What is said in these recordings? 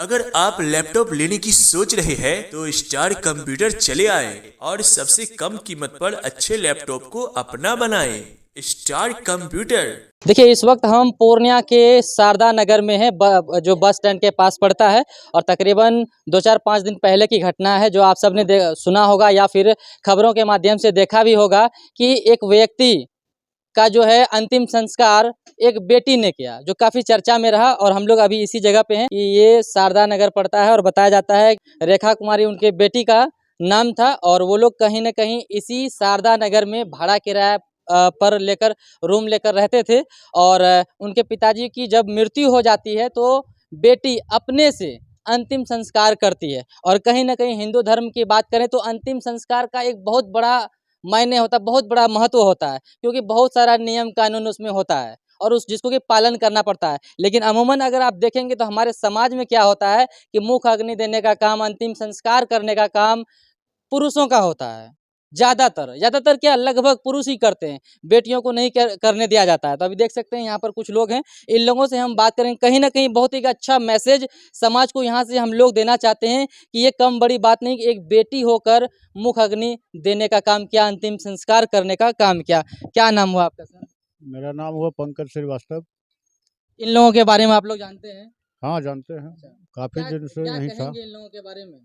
अगर आप लैपटॉप लेने की सोच रहे हैं तो स्टार कंप्यूटर चले आए और सबसे कम कीमत पर अच्छे लैपटॉप को अपना बनाएं। Star computer. देखिए, इस वक्त हम पूर्णिया के शारदा नगर में हैं, जो बस स्टैंड के पास पड़ता है। और तकरीबन 2-4-5 दिन पहले की घटना है, जो आप सबने सुना होगा या फिर खबरों के माध्यम से देखा भी होगा कि एक व्यक्ति का जो है अंतिम संस्कार एक बेटी ने किया, जो काफ़ी चर्चा में रहा। और हम लोग अभी इसी जगह पे हैं कि ये शारदा नगर पड़ता है और बताया जाता है रेखा कुमारी उनके बेटी का नाम था। और वो लोग कहीं ना कहीं इसी शारदा नगर में भाड़ा किराया पर लेकर रूम लेकर रहते थे। और उनके पिताजी की जब मृत्यु हो जाती है तो बेटी अपने से अंतिम संस्कार करती है। और कहीं ना कहीं हिंदू धर्म की बात करें तो अंतिम संस्कार का एक बहुत बड़ा मायने होता है, बहुत बड़ा महत्व होता है, क्योंकि बहुत सारा नियम कानून उसमें होता है और उस जिसको कि पालन करना पड़ता है। लेकिन अमूमन अगर आप देखेंगे तो हमारे समाज में क्या होता है कि मुख अग्नि देने का काम, अंतिम संस्कार करने का काम पुरुषों का होता है। ज़्यादातर क्या, लगभग पुरुष ही करते हैं, बेटियों को नहीं करने दिया जाता है। तो अभी देख सकते हैं यहाँ पर कुछ लोग हैं, इन लोगों से हम बात करेंगे। कहीं ना कहीं बहुत ही अच्छा मैसेज समाज को यहाँ से हम लोग देना चाहते हैं कि ये कम बड़ी बात नहीं कि एक बेटी होकर मुख अग्नि देने का काम किया, अंतिम संस्कार करने का काम किया। क्या नाम हुआ आपका सर? मेरा नाम हुआ पंकज श्रीवास्तव। इन लोगों के बारे में आप लोग जानते हैं? हाँ, जानते हैं। अच्छा। काफ़ी दिन से क्या यहीं था। कहेंगे इन लोगों के बारे में?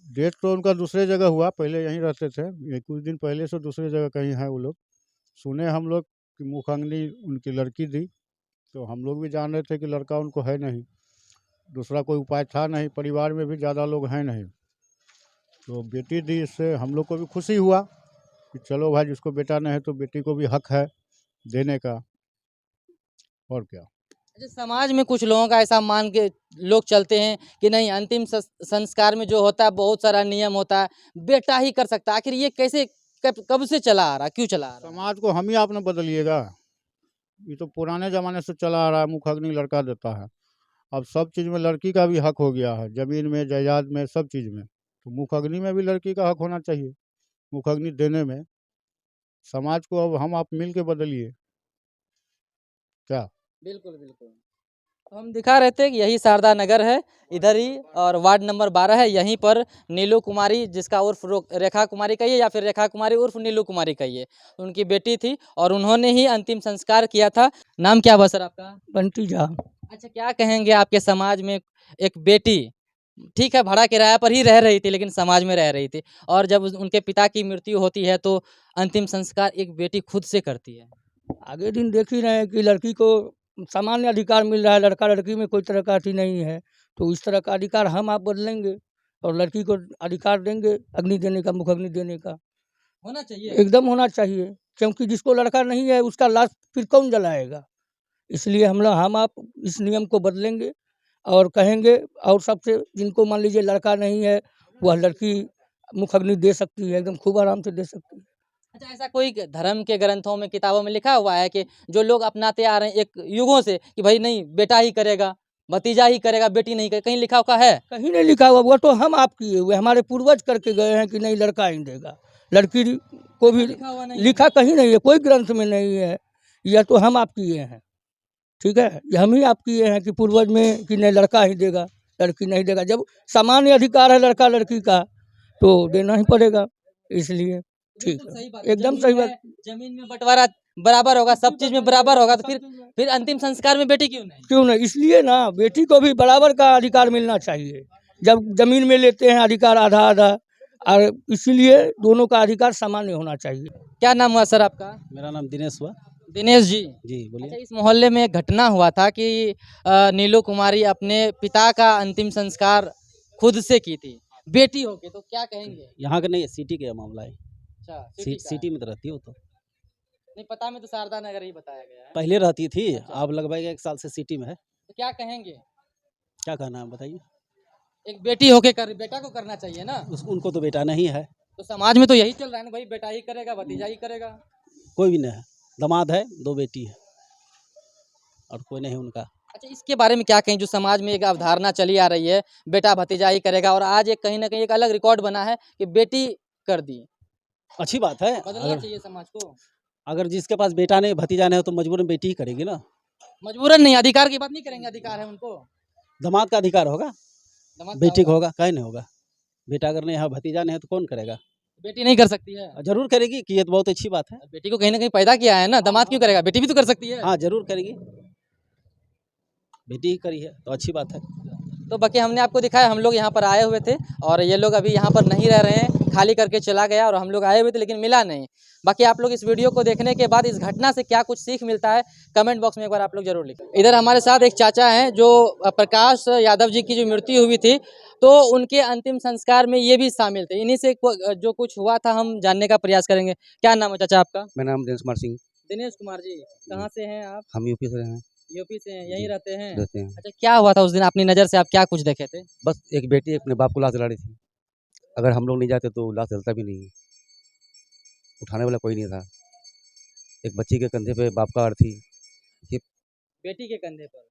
डेथ तो उनका दूसरे जगह हुआ, पहले यहीं रहते थे। ये कुछ दिन पहले से दूसरे जगह कहीं है वो लोग। सुने हम लोग कि मुखाग्नि उनकी लड़की दी, तो हम लोग भी जान रहे थे कि लड़का उनको है नहीं, दूसरा कोई उपाय था नहीं, परिवार में भी ज़्यादा लोग हैं नहीं। तो बेटी दी, इससे हम लोग को भी खुशी हुआ कि चलो भाई, जिसको बेटा नहीं है तो बेटी को भी हक है देने का, और क्या। अच्छा, समाज में कुछ लोगों का ऐसा मान के लोग चलते हैं कि नहीं, अंतिम संस्कार में जो होता है बहुत सारा नियम होता है, बेटा ही कर सकता है। आखिर ये कैसे, कब से चला आ रहा, क्यों चला आ रहा? समाज को हम ही आपने बदलिएगा। ये तो पुराने ज़माने से चला आ रहा है, मुखाग्नि लड़का देता है। अब सब चीज़ में लड़की का भी हक हो गया है, ज़मीन में, जायदाद में, सब चीज़ में। तो मुखाग्नि में भी लड़की का हक होना चाहिए, मुखाग्नि देने में। समाज को अब हम आप मिल के बदलिए क्या। बिल्कुल बिल्कुल। तो हम दिखा रहे थे कि यही शारदा नगर है इधर ही, और वार्ड नंबर 12 है। यहीं पर नीलू कुमारी, जिसका उर्फ रेखा कुमारी कहिए या फिर रेखा कुमारी उर्फ नीलू कुमारी कहिए, उनकी बेटी थी और उन्होंने ही अंतिम संस्कार किया था। नाम क्या हुआ सर आपका? बंटी झा। अच्छा, क्या कहेंगे आपके समाज में एक बेटी, ठीक है भाड़ा किराया पर ही रह रही थी लेकिन समाज में रह रही थी, और जब उनके पिता की मृत्यु होती है तो अंतिम संस्कार एक बेटी खुद से करती है। आगे दिन देख ही रहे हैं कि लड़की को सामान्य अधिकार मिल रहा है, लड़का लड़की में कोई तरह का अथी नहीं है। तो इस तरह का अधिकार हम आप बदलेंगे और लड़की को अधिकार देंगे अग्नि देने का, मुख अग्नि देने का। होना चाहिए। एकदम होना चाहिए, क्योंकि जिसको लड़का नहीं है उसका लाश फिर कौन जलाएगा। इसलिए हम आप इस नियम को बदलेंगे और कहेंगे, और सबसे जिनको मान लीजिए लड़का नहीं है, वह लड़की मुख अग्नि दे सकती है, एकदम खूब आराम से दे सकती है। अच्छा, ऐसा कोई धर्म के ग्रंथों में, किताबों में लिखा हुआ है कि जो लोग अपनाते आ रहे हैं एक युगों से कि भाई नहीं, बेटा ही करेगा, भतीजा ही करेगा, बेटी नहीं करेगा, कहीं लिखा हुआ है? कहीं नहीं लिखा हुआ, वो तो हम आप किए हुए, हमारे पूर्वज करके गए हैं कि नहीं लड़का ही देगा, लड़की को भी लिखा हुआ नहीं लिखा कहीं नहीं है, कोई ग्रंथ में नहीं है। यह तो हम आप किए हैं, ठीक है, ये हम ही आप किए हैं कि पूर्वज में कि नहीं लड़का ही देगा, लड़की नहीं देगा। जब सामान्य अधिकार है लड़का लड़की का तो देना ही पड़ेगा, इसलिए ठीक सही है, बात। एकदम सही बात। जमीन में बंटवारा बराबर होगा, सब चीज में बराबर होगा, तो फिर अंतिम संस्कार में बेटी क्यों नहीं? क्यों नहीं, इसलिए ना बेटी को भी बराबर का अधिकार मिलना चाहिए। जब जमीन में लेते हैं अधिकार आधा आधा, और इसीलिए दोनों का अधिकार सामान्य होना चाहिए। क्या नाम हुआ सर आपका? मेरा नाम दिनेश हुआ। दिनेश जी। जी अच्छा, बोलिए। इस मोहल्ले में एक घटना हुआ था कि नीलू कुमारी अपने पिता का अंतिम संस्कार खुद से की थी, बेटी होके, तो क्या कहेंगे? यहाँ का नहीं है, सिटी का मामला है। अच्छा, सिटी का सिटी है। में तो रहती है वो तो। नहीं, पता में तो शारदा नगर ही बताया गया है। पहले रहती थी, अच्छा। अब लगभग 1 साल से सिटी में है। तो क्या कहेंगे? क्या कहना है बताइए। एक बेटी होके बेटा को करना चाहिए ना। उनको तो बेटा नहीं है, तो समाज में तो यही चल रहा है ना भाई, बेटा ही करेगा, भतीजा ही करेगा। कोई भी नहीं है। दामाद है, 2 बेटी है और कोई नहीं उनका। अच्छा, इसके बारे में क्या कहें, जो समाज में एक अवधारणा चली आ रही है बेटा भतीजा ही करेगा, और आज एक कहीं ना कहीं एक अलग रिकॉर्ड बना है कि बेटी कर दी। अच्छी बात है। बदलना चाहिए समाज को। अगर जिसके पास बेटा नहीं भतीजा नहीं हो तो मजबूरन बेटी ही करेगी ना। मजबूरन नहीं, अधिकार की बात नहीं करेंगे, अधिकार है उनको। दामाद का अधिकार होगा, दामाद का बेटी को होगा। होगा, कहीं नहीं होगा। बेटा अगर नहीं है, भतीजा नहीं है तो कौन करेगा? बेटी नहीं कर सकती है? जरूर करेगी कि ये तो बहुत अच्छी बात है। बेटी को कहीं ना कहीं पैदा किया है ना, दामाद क्यों करेगा? बेटी भी तो कर सकती है। हाँ जरूर करेगी, बेटी ही करी है तो अच्छी बात है। तो बाकी हमने आपको दिखाया, हम लोग यहाँ पर आए हुए थे और ये लोग अभी यहाँ पर नहीं रह रहे हैं, खाली करके चला गया और हम लोग आए हुए थे लेकिन मिला नहीं। बाकी आप लोग इस वीडियो को देखने के बाद इस घटना से क्या कुछ सीख मिलता है, कमेंट बॉक्स में एक बार आप लोग जरूर लिखें। इधर हमारे साथ एक चाचा हैं जो प्रकाश यादव जी की जो मृत्यु हुई थी, तो उनके अंतिम संस्कार में ये भी शामिल थे। इन्हीं से जो कुछ हुआ था हम जानने का प्रयास करेंगे। क्या नाम है चाचा आपका? मेरा नाम दिनेश कुमार सिंह, दिनेश कुमार जी, कहाँ से हैं आप? हम यूपी से हैं, यूपी से हैं, यहीं रहते हैं? रहते हैं। अच्छा, क्या हुआ था उस दिन अपनी नज़र से, आप क्या कुछ देखे थे? बस एक बेटी अपने बाप को लाश दिला रही थी। अगर हम लोग नहीं जाते तो लाश जलता भी नहीं, उठाने वाला कोई नहीं था। एक बच्ची के कंधे पे बाप का अर्थी, बेटी के कंधे पर।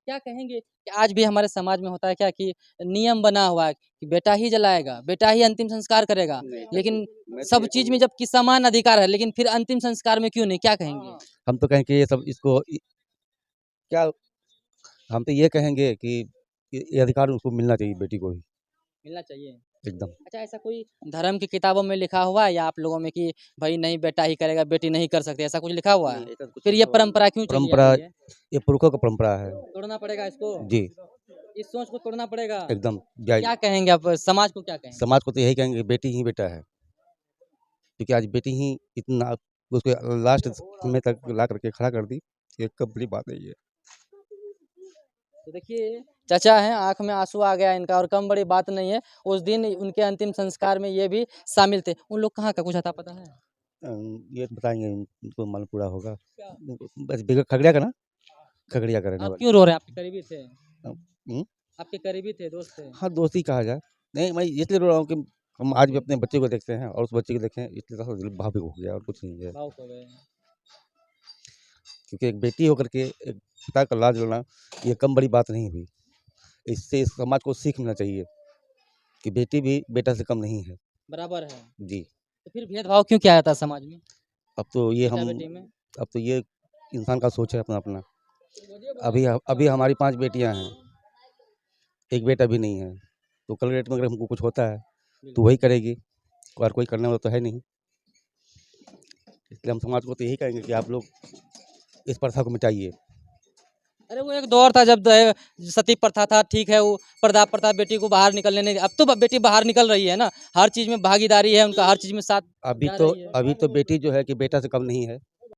क्या कहेंगे कि आज भी हमारे समाज में होता है क्या कि नियम बना हुआ है कि बेटा ही जलाएगा, बेटा ही अंतिम संस्कार करेगा, लेकिन सब चीज में जबकि समान अधिकार है, लेकिन फिर अंतिम संस्कार में क्यों नहीं? क्या कहेंगे? हम तो कहें कि ये सब इसको क्या, हम तो ये कहेंगे कि ये अधिकार उसको मिलना चाहिए, बेटी को ही मिलना चाहिए। एकदम। अच्छा, ऐसा कोई धर्म की किताबों में लिखा हुआ है या आप लोगों में कि भाई नहीं बेटा ही करेगा, बेटी नहीं कर सकती, ऐसा कुछ लिखा हुआ है? फिर ये परंपरा क्यों चली आ परंपरा, रही है? ये पुरखों का परंपरा है तोड़ना पड़ेगा इसको, जी, इस सोच को तोड़ना पड़ेगा। एकदम जायज। क्या कहेंगे आप, समाज को क्या कहेंगे? समाज को तो यही कहेंगे बेटी ही बेटा है, क्योंकि आज बेटी ही इतना उसको लास्ट समय तक ला करके खड़ा कर दी, ये कब बड़ी बात है ये। तो देखिए, चाचा हैं, आंख में आंसू आ गया इनका और कम बड़ी बात नहीं है। उस दिन उनके अंतिम संस्कार में ये भी शामिल थे। उन लोग कहाँ का कुछ आता पता है? ये बताएंगे, उनको मालूम पूरा होगा। बस खगड़िया का ना, खगड़िया का रहने आप वाला। क्यों रो रहे हैं? आपके करीबी थे? हम्म? आपके करीबी थे, दोस्त थे? हाँ दोस्ती कहा जाए, नहीं मैं इसलिए रो रहा हूँ कि हम आज भी अपने बच्चे को देखते हैं और उस बच्चे को देखें, इसलिए थोड़ा दिल भावुक हो गया और कुछ नहीं है। भावुक हो गए। क्योंकि एक बेटी होकर के एक पिता का लाज लेना ये कम बड़ी बात नहीं हुई। इससे इस समाज को सीख मिलना चाहिए कि बेटी भी बेटा से कम नहीं है बराबर है। जी। तो फिर भेदभाव क्यों किया जाता है समाज में, अब तो ये बेटा हम बेटी में? अब तो ये इंसान का सोच है अपना अपना। अभी हमारी 5 बेटियां हैं, एक बेटा भी नहीं है, तो कल डेट में अगर हमको कुछ होता है तो वही करेगी और कोई करने वाला तो है नहीं। इसलिए हम समाज को तो यही कहेंगे कि आप लोग इस प्रथा को मिटाइए। अरे वो एक दौर था जब सती प्रथा था, ठीक है, वो पर्दा प्रथा बेटी को बाहर निकलने नहीं। अब तो बेटी बाहर निकल रही है ना, हर चीज में भागीदारी है उनका, हर चीज में साथ जा रही है। अभी तो बेटी जो है कि बेटा से कम नहीं है,